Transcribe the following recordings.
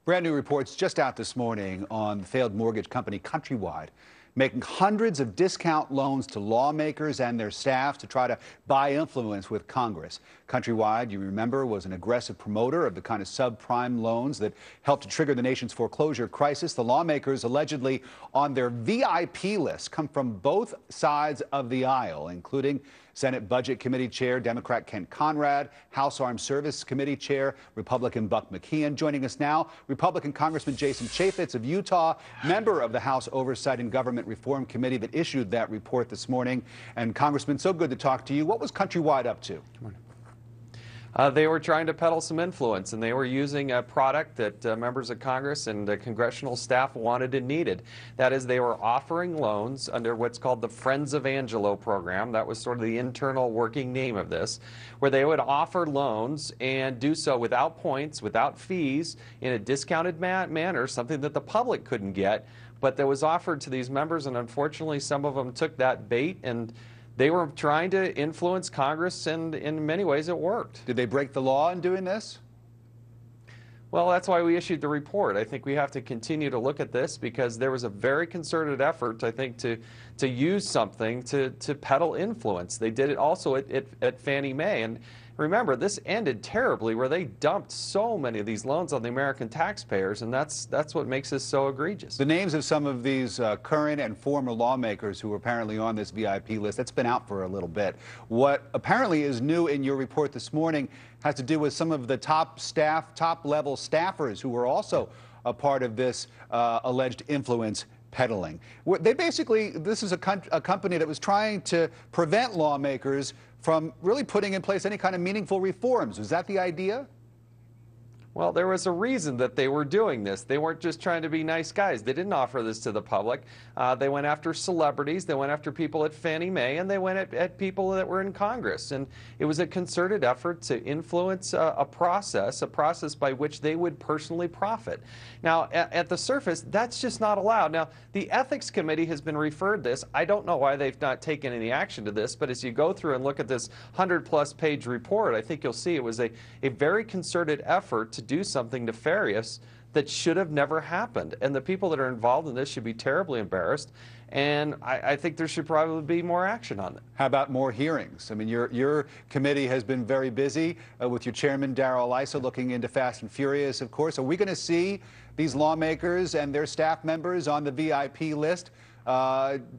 Brand new reports just out this morning on the failed mortgage company Countrywide, making hundreds of discount loans to lawmakers and their staff to try to buy influence with Congress. Countrywide, you remember, was an aggressive promoter of the kind of subprime loans that helped to trigger the nation's foreclosure crisis. The lawmakers allegedly on their VIP list come from both sides of the aisle, including Senate Budget Committee Chair Democrat Kent Conrad, House Armed Services Committee Chair Republican Buck McKeon. Joining us now, Republican Congressman Jason Chaffetz of Utah, member of the House Oversight and Government Reform Committee that issued that report this morning. And Congressman, so good to talk to you. What was Countrywide up to? Good morning. They were trying to peddle some influence, and they were using a product that members of Congress and congressional staff wanted and needed. That is, they were offering loans under what's called the Friends of Angelo program. That was sort of the internal working name of this, where they would offer loans and do so without points, without fees, in a discounted manner, something that the public couldn't get, but that was offered to these members, and unfortunately some of them took that bait, and they were trying to influence Congress, and in many ways it worked. Did they break the law in doing this? Well, that's why we issued the report. I think we have to continue to look at this because there was a very concerted effort, I think, to use something to peddle influence. They did it also at Fannie Mae. And remember, this ended terribly where they dumped so many of these loans on the American taxpayers, and that's what makes this so egregious. The names of some of these current and former lawmakers who were apparently on this VIP list, that's been out for a little bit. What apparently is new in your report this morning has to do with some of the top-level staffers who were also a part of this alleged influence peddling. They basically, this is a company that was trying to prevent lawmakers from really putting in place any kind of meaningful reforms. Was that the idea? Well, there was a reason that they were doing this. They weren't just trying to be nice guys. They didn't offer this to the public. They went after celebrities, they went after people at Fannie Mae, and they went at people that were in Congress. And it was a concerted effort to influence a process by which they would personally profit. Now, at the surface, that's just not allowed. Now, the Ethics Committee has been referred this. I don't know why they've not taken any action to this, but as you go through and look at this 100-plus page report, I think you'll see it was a very concerted effort to do something nefarious that should have never happened. And the people that are involved in this should be terribly embarrassed. And I think there should probably be more action on it. How about more hearings? I mean, your committee has been very busy with your chairman, Darrell Issa, looking into Fast and Furious, of course. Are we going to see these lawmakers and their staff members on the VIP list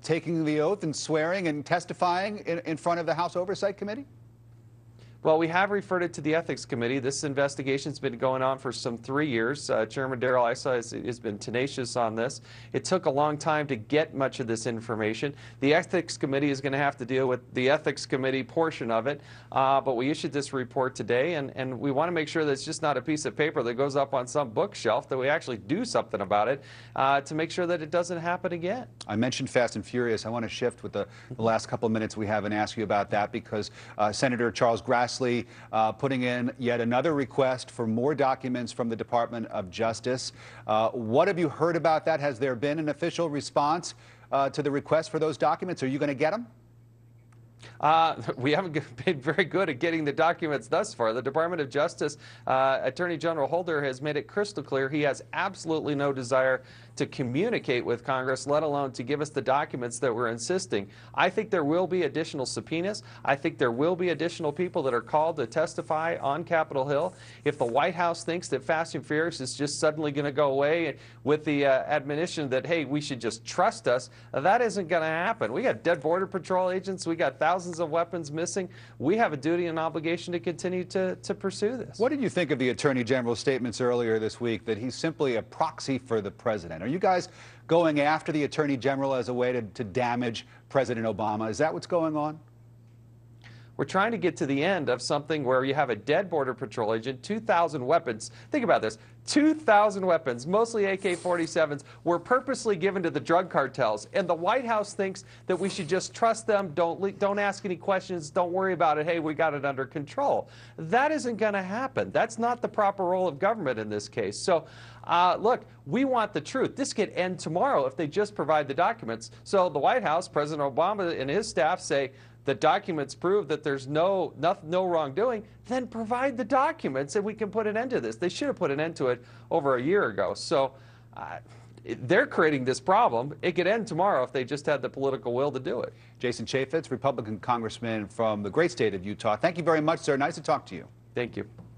taking the oath and swearing and testifying in front of the House Oversight Committee? Well, we have referred it to the Ethics Committee. This investigation's been going on for some 3 years. Chairman Darrell Issa has been tenacious on this. It took a long time to get much of this information. The Ethics Committee is going to have to deal with the Ethics Committee portion of it, but we issued this report today, and we want to make sure that it's just not a piece of paper that goes up on some bookshelf, that we actually do something about it to make sure that it doesn't happen again. I mentioned Fast and Furious. I want to shift with the last couple of minutes we have and ask you about that because Senator Charles Grassley putting in yet another request for more documents from the Department of Justice. What have you heard about that? Has there been an official response to the request for those documents? Are you going to get them? We haven't been very good at getting the documents thus far. The Department of Justice, Attorney General Holder has made it crystal clear he has absolutely no desire to communicate with Congress, let alone to give us the documents that we're insisting. I think there will be additional subpoenas. I think there will be additional people that are called to testify on Capitol Hill. If the White House thinks that Fast and Furious is just suddenly going to go away with the admonition that, hey, we should just trust us, that isn't going to happen. We got dead Border Patrol agents. We got thousands of weapons missing. We have a duty and obligation to continue to pursue this. What did you think of the Attorney General's statements earlier this week that he's simply a proxy for the president? Are you guys going after the Attorney General as a way to damage President Obama? Is that what's going on? We're trying to get to the end of something where you have a dead Border Patrol agent, 2,000 weapons. Think about this. 2,000 weapons, mostly AK-47s, were purposely given to the drug cartels. And the White House thinks that we should just trust them, don't ask any questions, don't worry about it, hey, we got it under control. That isn't going to happen. That's not the proper role of government in this case. So, look, we want the truth. This could end tomorrow if they just provide the documents. So the White House, President Obama and his staff say, the documents prove that there's no wrongdoing, then provide the documents and we can put an end to this. They should have put an end to it over a year ago. So they're creating this problem. It could end tomorrow if they just had the political will to do it. Jason Chaffetz, Republican congressman from the great state of Utah. Thank you very much, sir. Nice to talk to you. Thank you.